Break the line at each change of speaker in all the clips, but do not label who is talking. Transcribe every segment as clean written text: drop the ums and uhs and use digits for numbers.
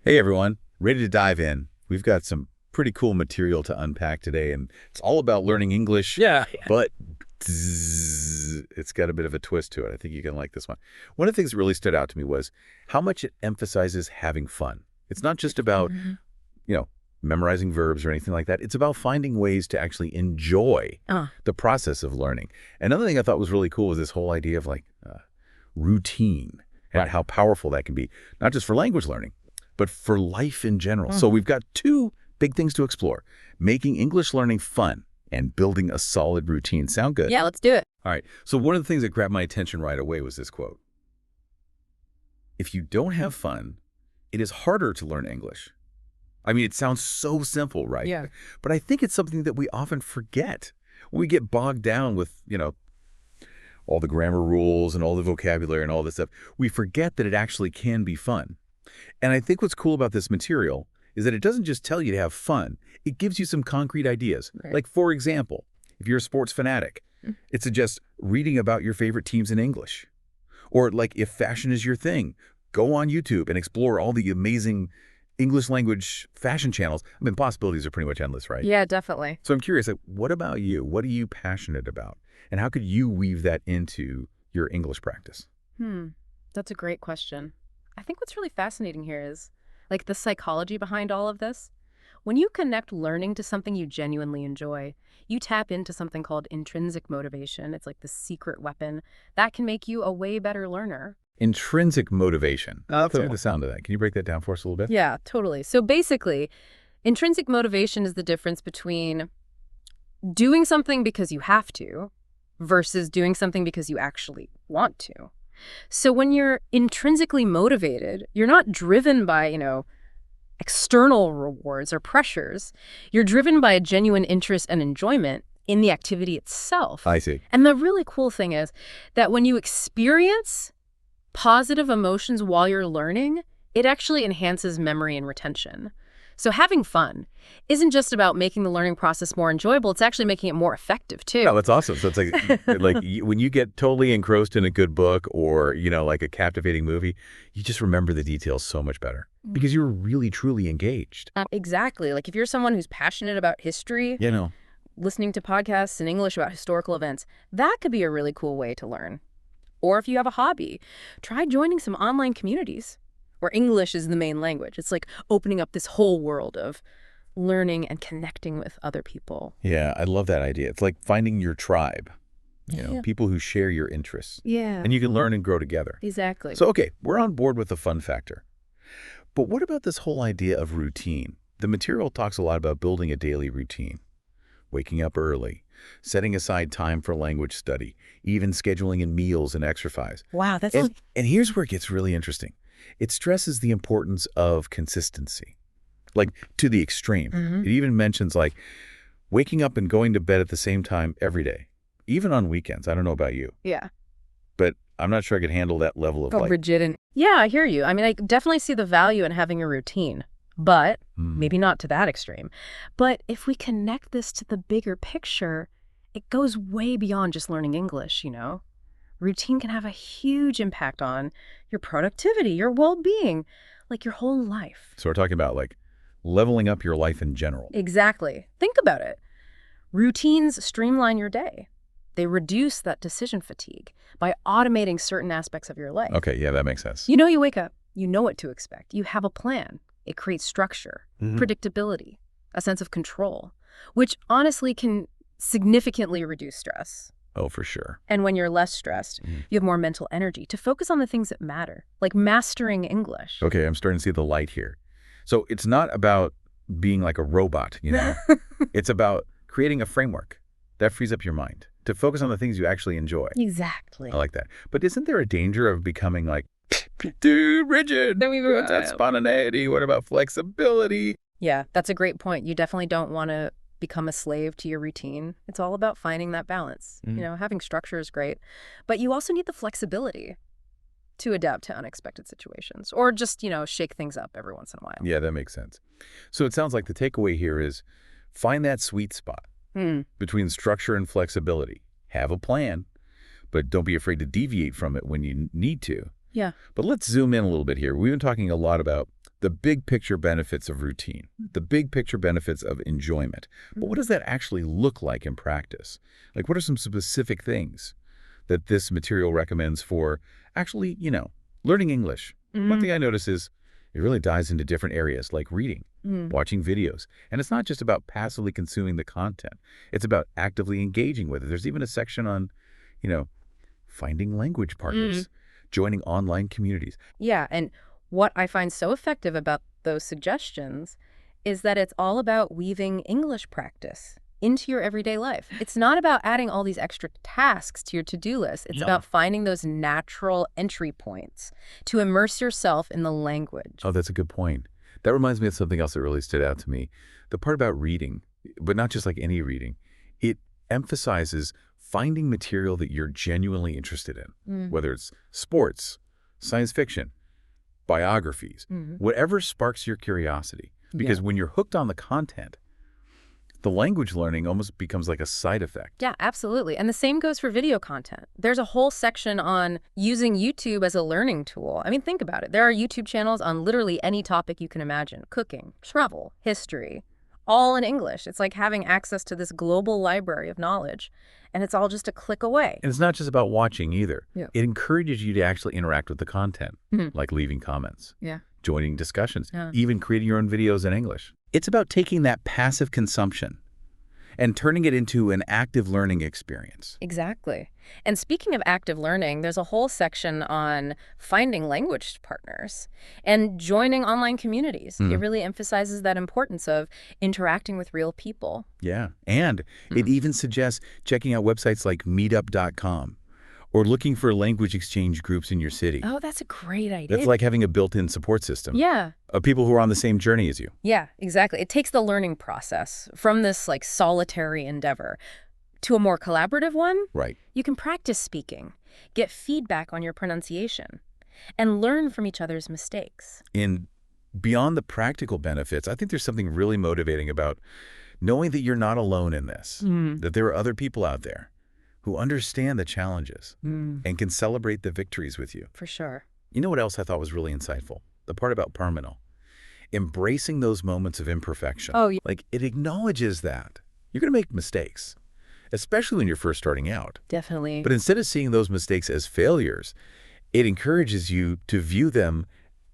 Hey everyone, ready to dive in. We've got some pretty cool material to unpack today, and it's all about learning English,
Yeah.
but it's got a bit of a twist to it. I think you can like this one. One of the things that really stood out to me was how much it emphasizes having fun. It's not just about,
Mhm.
you know, memorizing verbs or anything like that. It's about finding ways to actually enjoy
Ah,
the process of learning. Another thing I thought was really cool was this whole idea of routine and
Right.
how powerful that can be, not just for language learning, but for life in general. So
Mhm.
we've got two big things to explore: making English learning fun and building a solid routine. Sound good?
Yeah, let's do it.
All right. So one of the things that grabbed my attention right away was this quote. If you don't have fun, it is harder to learn English. I mean, it sounds so simple, right?
Yeah.
But I think it's something that we often forget. When we get bogged down with, all the grammar rules and all the vocabulary and all this stuff, we forget that it actually can be fun. And I think what's cool about this material is that it doesn't just tell you to have fun. It gives you some concrete ideas.
Right.
Like, for example, if you're a sports fanatic, it suggests reading about your favorite teams in English. Or like, if fashion is your thing, go on YouTube and explore all the amazing English language fashion channels. I mean, possibilities are pretty much endless, right?
Yeah, definitely.
So I'm curious, what about you? What are you passionate about? And how could you weave that into your English practice?
That's a great question. I think what's really fascinating here is like the psychology behind all of this. When you connect learning to something you genuinely enjoy, you tap into something called intrinsic motivation. It's like the secret weapon that can make you a way better learner.
Intrinsic motivation.
That's
Tell me
it.
the sound of that. Can you break that down for us a little bit?
Yeah, totally. So basically, intrinsic motivation is the difference between doing something because you have to versus doing something because you actually want to. So when you're intrinsically motivated, you're not driven by, external rewards or pressures. You're driven by a genuine interest and enjoyment in the activity itself.
I see.
And the really cool thing is that when you experience positive emotions while you're learning, it actually enhances memory and retention. So having fun isn't just about making the learning process more enjoyable, it's actually making it more effective too.
Oh, that's awesome. So it's when you get totally engrossed in a good book or, like a captivating movie, you just remember the details so much better because you're really, truly engaged.
Exactly. Like if you're someone who's passionate about history, listening to podcasts in English about historical events, that could be a really cool way to learn. Or if you have a hobby, try joining some online communities where English is the main language. It's like opening up this whole world of learning and connecting with other people.
Yeah, I love that idea. It's like finding your tribe,
Yeah.
people who share your interests.
Yeah.
And you can learn and grow together.
Exactly.
So, okay, we're on board with the fun factor. But what about this whole idea of routine? The material talks a lot about building a daily routine, waking up early, setting aside time for language study, even scheduling in meals and exercise.
Wow, that's
And here's where it gets really interesting. It stresses the importance of consistency, like to the extreme.
Mhm.
It even mentions like waking up and going to bed at the same time every day, even on weekends. I don't know about you,
yeah.
but I'm not sure I could handle that level of
Rigid and yeah, I hear you. I mean, I definitely see the value in having a routine, but maybe not to that extreme. But if we connect this to the bigger picture, it goes way beyond just learning English. Routine can have a huge impact on your productivity, your well-being, like your whole life.
So we're talking about like leveling up your life in general.
Exactly. Think about it. Routines streamline your day. They reduce that decision fatigue by automating certain aspects of your life.
Okay, yeah, that makes sense.
You wake up, you know what to expect. You have a plan. It creates structure, predictability, a sense of control, which honestly can significantly reduce stress.
Oh, for sure.
And when you're less stressed, you have more mental energy to focus on the things that matter, like mastering English.
Okay, I'm starting to see the light here. So it's not about being like a robot, It's about creating a framework that frees up your mind to focus on the things you actually enjoy.
Exactly.
I like that. But isn't there a danger of becoming like too rigid?
Then we wrote
That's
down.
spontaneity. What about flexibility?
Yeah, that's a great point. You definitely don't want to become a slave to your routine. It's all about finding that balance. Having structure is great, but you also need the flexibility to adapt to unexpected situations or just, shake things up every once in a while.
Yeah, that makes sense. So it sounds like the takeaway here is find that sweet spot between structure and flexibility. Have a plan, but don't be afraid to deviate from it when you need to.
Yeah.
But let's zoom in a little bit here. We've been talking a lot about the big picture benefits of routine, the big picture benefits of enjoyment. But what does that actually look like in practice? Like, what are some specific things that this material recommends for actually, learning English? One thing I notice is it really dives into different areas like reading, watching videos. And it's not just about passively consuming the content. It's about actively engaging with it. There's even a section on, finding language partners, joining online communities.
Yeah, and what I find so effective about those suggestions is that it's all about weaving English practice into your everyday life. It's not about adding all these extra tasks to your to-do list. It's about finding those natural entry points to immerse yourself in the language.
Oh, that's a good point. That reminds me of something else that really stood out to me. The part about reading, but not just like any reading. It emphasizes finding material that you're genuinely interested in, whether it's sports, science fiction, biographies, whatever sparks your curiosity. Because when you're hooked on the content, the language learning almost becomes like a side effect.
Yeah, absolutely. And the same goes for video content. There's a whole section on using YouTube as a learning tool. I mean, think about it. There are YouTube channels on literally any topic you can imagine. Cooking, travel, history, all in English. It's like having access to this global library of knowledge, and it's all just a click away.
And it's not just about watching either.
Yeah.
It encourages you to actually interact with the content, like leaving comments, joining discussions, even creating your own videos in English. It's about taking that passive consumption and turning it into an active learning experience.
Exactly. And speaking of active learning, there's a whole section on finding language partners and joining online communities. It really emphasizes that importance of interacting with real people.
Yeah. And it even suggests checking out websites like meetup.com or looking for language exchange groups in your city.
Oh, that's a great idea.
That's like having a built-in support system.
Yeah.
Of people who are on the same journey as you.
Yeah, exactly. It takes the learning process from this like solitary endeavor to a more collaborative one.
Right.
You can practice speaking, get feedback on your pronunciation, and learn from each other's mistakes.
And beyond the practical benefits, I think there's something really motivating about knowing that you're not alone in this, that there are other people out there who understand the challenges and can celebrate the victories with you.
For sure.
You know what else I thought was really insightful? The part about permanent. Embracing those moments of imperfection.
Oh, yeah.
Like, it acknowledges that you're going to make mistakes, especially when you're first starting out.
Definitely.
But instead of seeing those mistakes as failures, it encourages you to view them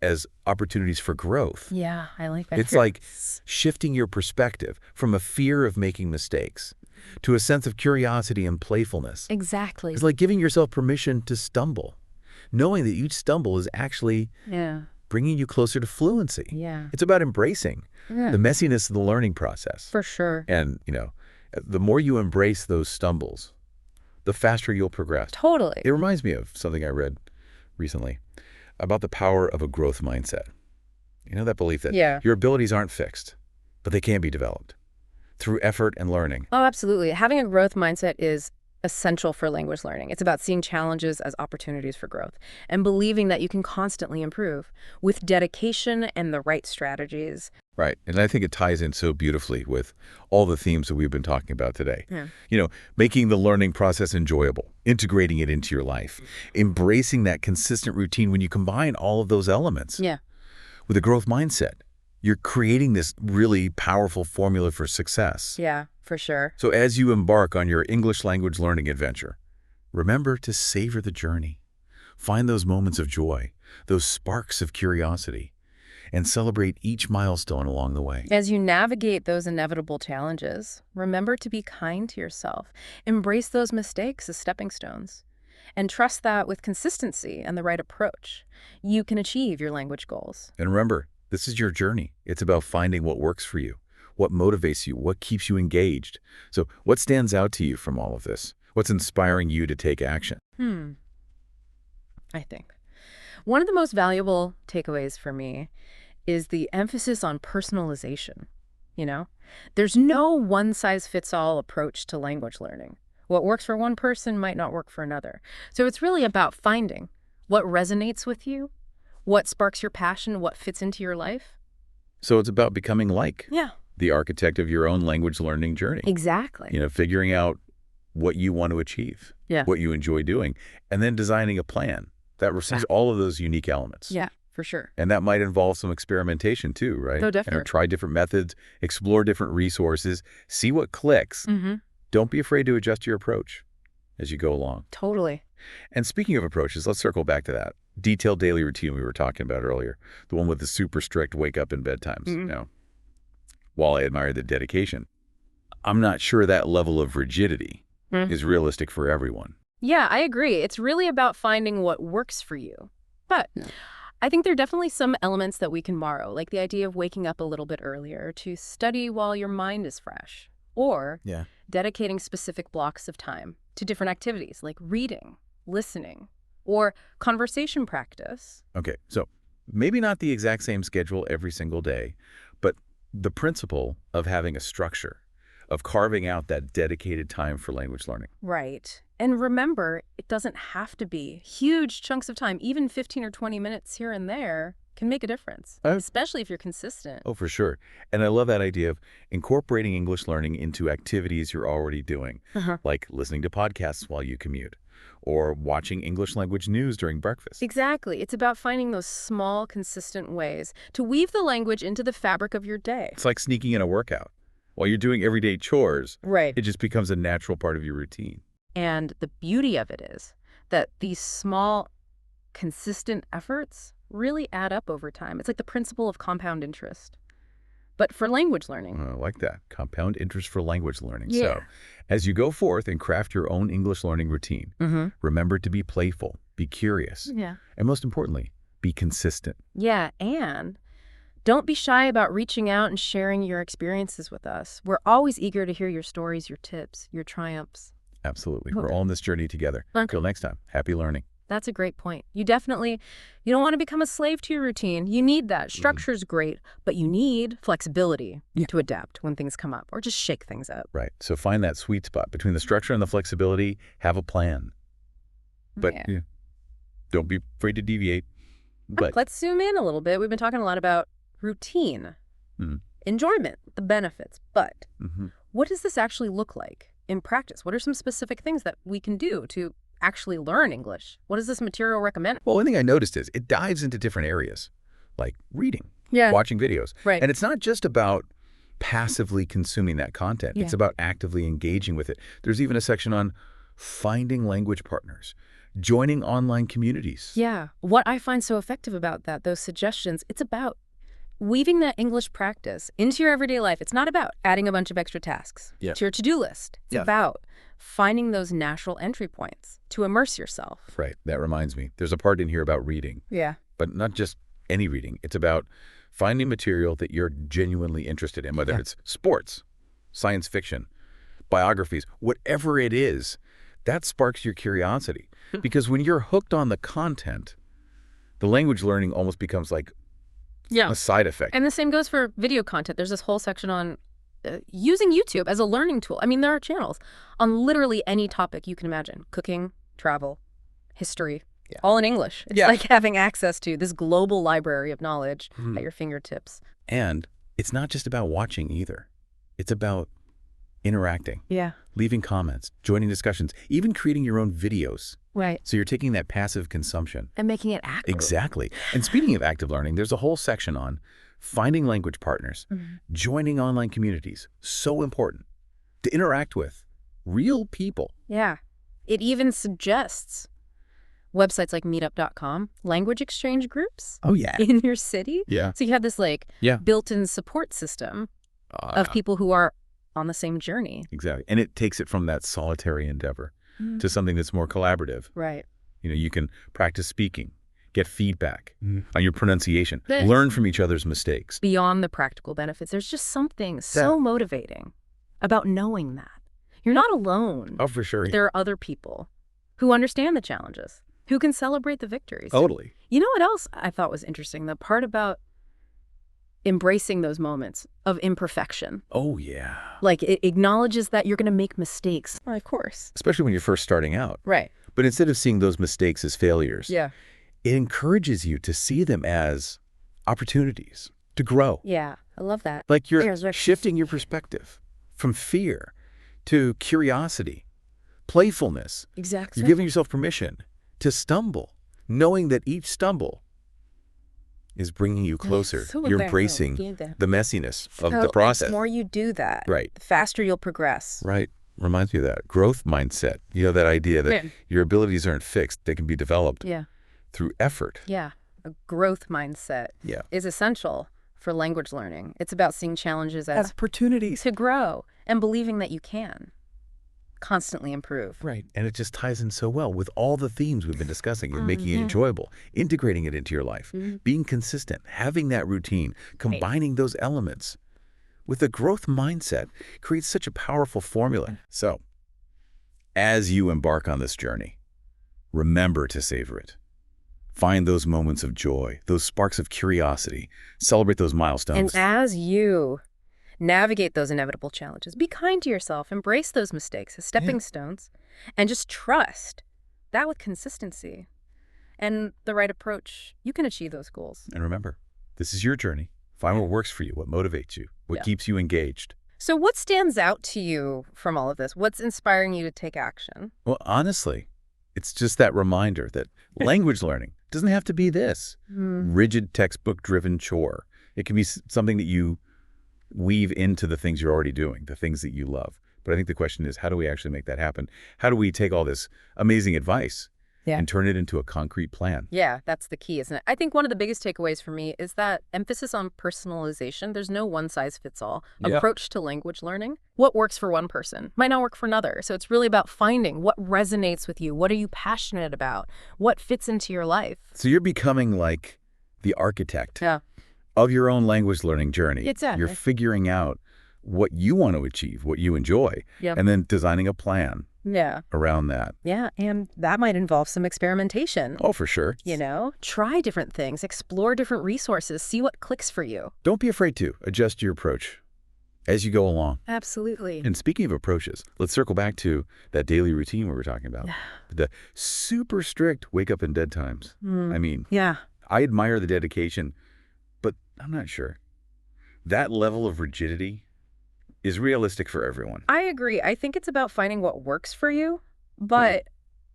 as opportunities for growth.
Yeah, I like that.
It's like shifting your perspective from a fear of making mistakes to a sense of curiosity and playfulness.
Exactly.
It's like giving yourself permission to stumble, knowing that each stumble is actually bringing you closer to fluency.
Yeah.
It's about embracing the messiness of the learning process.
For sure.
And, the more you embrace those stumbles, the faster you'll progress.
Totally.
It reminds me of something I read recently about the power of a growth mindset. That belief that your abilities aren't fixed, but they can be developed through effort and learning.
Oh, absolutely. Having a growth mindset is essential for language learning. It's about seeing challenges as opportunities for growth and believing that you can constantly improve with dedication and the right strategies.
Right. And I think it ties in so beautifully with all the themes that we've been talking about today.
Yeah.
Making the learning process enjoyable, integrating it into your life, embracing that consistent routine. When you combine all of those elements with a growth mindset, you're creating this really powerful formula for success.
Yeah, for sure.
So as you embark on your English language learning adventure, remember to savor the journey. Find those moments of joy, those sparks of curiosity, and celebrate each milestone along the way.
As you navigate those inevitable challenges, remember to be kind to yourself. Embrace those mistakes as stepping stones. And trust that with consistency and the right approach, you can achieve your language goals.
And remember, this is your journey. It's about finding what works for you, what motivates you, what keeps you engaged. So what stands out to you from all of this? What's inspiring you to take action?
I think one of the most valuable takeaways for me is the emphasis on personalization. There's no one-size-fits-all approach to language learning. What works for one person might not work for another. So it's really about finding what resonates with you, what sparks your passion, what fits into your life.
So it's about becoming like
Yeah.
the architect of your own language learning journey.
Exactly.
Figuring out what you want to achieve,
Yeah.
what you enjoy doing, and then designing a plan that receives all of those unique elements.
Yeah. for sure.
And that might involve some experimentation too, right?
Oh, definitely.
Try different methods, explore different resources, see what clicks. Don't be afraid to adjust your approach as you go along.
Totally.
And speaking of approaches, let's circle back to that detailed daily routine we were talking about earlier, the one with the super strict wake up and bedtimes. While I admire the dedication, I'm not sure that level of rigidity is realistic for everyone.
Yeah, I agree. It's really about finding what works for you. But I think there are definitely some elements that we can borrow, like the idea of waking up a little bit earlier to study while your mind is fresh, or dedicating specific blocks of time to different activities like reading, listening, or conversation practice.
Okay, so maybe not the exact same schedule every single day, but the principle of having a structure, of carving out that dedicated time for language learning.
Right. And remember, it doesn't have to be huge chunks of time. Even 15 or 20 minutes here and there can make a difference, especially if you're consistent.
Oh, for sure. And I love that idea of incorporating English learning into activities you're already doing, like listening to podcasts while you commute, or watching English language news during breakfast.
Exactly. It's about finding those small, consistent ways to weave the language into the fabric of your day.
It's like sneaking in a workout. While you're doing everyday chores,
it
just becomes a natural part of your routine.
And the beauty of it is that these small, consistent efforts really add up over time. It's like the principle of compound interest, but for language learning.
I like that. Compound interest for language learning.
Yeah.
So as you go forth and craft your own English learning routine, remember to be playful, be curious, and most importantly, be consistent.
Yeah, and don't be shy about reaching out and sharing your experiences with us. We're always eager to hear your stories, your tips, your triumphs.
Absolutely. We're all on this journey together. Until next time, happy learning.
That's a great point. You don't want to become a slave to your routine. You need that. Structure's great, but you need flexibility to adapt when things come up or just shake things up.
Right. So find that sweet spot between the structure and the flexibility. Have a plan. But don't be afraid to deviate. But
let's zoom in a little bit. We've been talking a lot about routine, enjoyment, the benefits. But what does this actually look like in practice? What are some specific things that we can do to actually learn English? What does this material recommend?
Well, one thing I noticed is it dives into different areas, like reading, watching videos.
Right.
And it's not just about passively consuming that content. It's about actively engaging with it. There's even a section on finding language partners, joining online communities.
Yeah. What I find so effective about that, those suggestions, it's about weaving that English practice into your everyday life. It's not about adding a bunch of extra tasks to your to-do list. It's about finding those natural entry points to immerse yourself.
Right. That reminds me. There's a part in here about reading.
Yeah.
But not just any reading. It's about finding material that you're genuinely interested in, whether it's sports, science fiction, biographies, whatever it is, that sparks your curiosity. Because when you're hooked on the content, the language learning almost becomes like a side effect.
And the same goes for video content. There's this whole section on using YouTube as a learning tool. I mean, there are channels on literally any topic you can imagine. Cooking, travel, history, all in English. It's like having access to this global library of knowledge at your fingertips.
And it's not just about watching either. It's about interacting, leaving comments, joining discussions, even creating your own videos.
Right.
So you're taking that passive consumption.
And making it active.
Exactly. And speaking of active learning, there's a whole section on finding language partners, joining online communities. So important to interact with real people.
Yeah. It even suggests websites like meetup.com, language exchange groups in your city.
Yeah.
So you have this built-in support system of people who are on the same journey.
Exactly. And it takes it from that solitary endeavor to something that's more collaborative.
Right.
You know, you can practice speaking, get feedback on your pronunciation, learn from each other's mistakes.
Beyond the practical benefits, there's just something so motivating about knowing that. You're not alone.
Oh, for sure.
There are other people who understand the challenges, who can celebrate the victories.
Totally.
You know what else I thought was interesting? The part about embracing those moments of imperfection.
Oh, yeah.
Like, it acknowledges that you're going to make mistakes. Of course.
Especially when you're first starting out.
Right.
But instead of seeing those mistakes as failures,
it
encourages you to see them as opportunities to grow.
Yeah, I love that.
Like you're shifting your perspective from fear to curiosity, playfulness.
Exactly.
You're giving yourself permission to stumble, knowing that each stumble is bringing you closer. You're embracing the messiness of the
The
process.
more you do that,
Right.
the faster you'll progress.
Right. Reminds me of that growth mindset. You know, that idea that
Yeah.
your abilities aren't fixed. They can be developed
Yeah.
through effort.
Yeah. A growth mindset
Yeah.
is essential for language learning. It's about seeing challenges as
Opportunities.
to grow and believing that you can constantly improve.
Right. And it just ties in so well with all the themes we've been discussing and making it enjoyable, integrating it into your life, being consistent, having that routine, combining those elements with a growth mindset creates such a powerful formula. So as you embark on this journey, remember to savor it. Find those moments of joy, those sparks of curiosity, celebrate those milestones.
And as you navigate those inevitable challenges, be kind to yourself, embrace those mistakes as stepping stones, and just trust that with consistency and the right approach, you can achieve those goals.
And remember, this is your journey. Find what works for you, what motivates you, what keeps you engaged.
So what stands out to you from all of this? What's inspiring you to take action?
Well, honestly, it's just that reminder that language learning doesn't have to be this rigid textbook-driven chore. It can be something that you weave into the things you're already doing, the things that you love. But I think the question is, how do we actually make that happen? How do we take all this amazing advice and turn it into a concrete plan?
Yeah, that's the key, isn't it? I think one of the biggest takeaways for me is that emphasis on personalization. There's no one-size-fits-all approach to language learning. What works for one person might not work for another. So it's really about finding what resonates with you. What are you passionate about? What fits into your life?
So you're becoming like the architect
Yeah.
of your own language learning journey.
Exactly.
You're figuring out what you want to achieve, what you enjoy, and then designing a plan around that.
Yeah, and that might involve some experimentation.
Oh, for sure.
You know, try different things, explore different resources, see what clicks for you.
Don't be afraid to adjust your approach as you go along.
Absolutely.
And speaking of approaches, let's circle back to that daily routine we were talking about. The super strict wake up and dead times. I mean, I admire the dedication, but I'm not sure. That level of rigidity is realistic for everyone.
I agree. I think it's about finding what works for you, but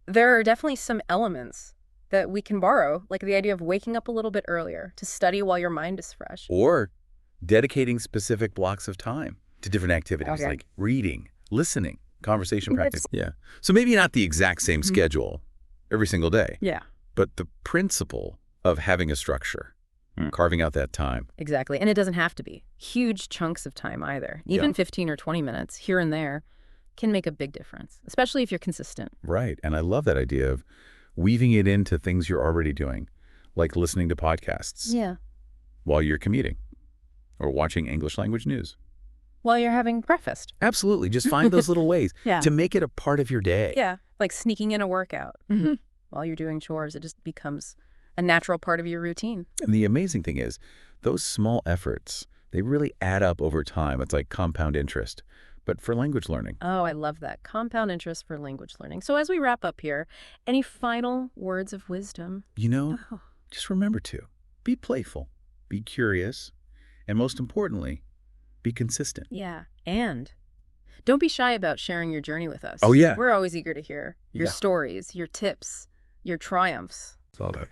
there are definitely some elements that we can borrow, like the idea of waking up a little bit earlier to study while your mind is fresh.
Or dedicating specific blocks of time to different activities like reading, listening, conversation practice. So maybe not the exact same schedule every single day. But the principle of having a structure, carving out that time.
Exactly. And it doesn't have to be huge chunks of time either. Even 15 or 20 minutes here and there can make a big difference, especially if you're consistent.
Right. And I love that idea of weaving it into things you're already doing, like listening to podcasts while you're commuting or watching English language news.
While you're having breakfast.
Absolutely. Just find those little ways to make it a part of your day.
Yeah. Like sneaking in a workout while you're doing chores. It just becomes a natural part of your routine.
And the amazing thing is, those small efforts, they really add up over time. It's like compound interest, but for language learning.
Oh, I love that. Compound interest for language learning. So as we wrap up here, any final words of wisdom?
You know, just remember to be playful, be curious, and most importantly, be consistent.
Yeah. And don't be shy about sharing your journey with us.
Oh, yeah.
We're always eager to hear your stories, your tips, your triumphs.
It's all that.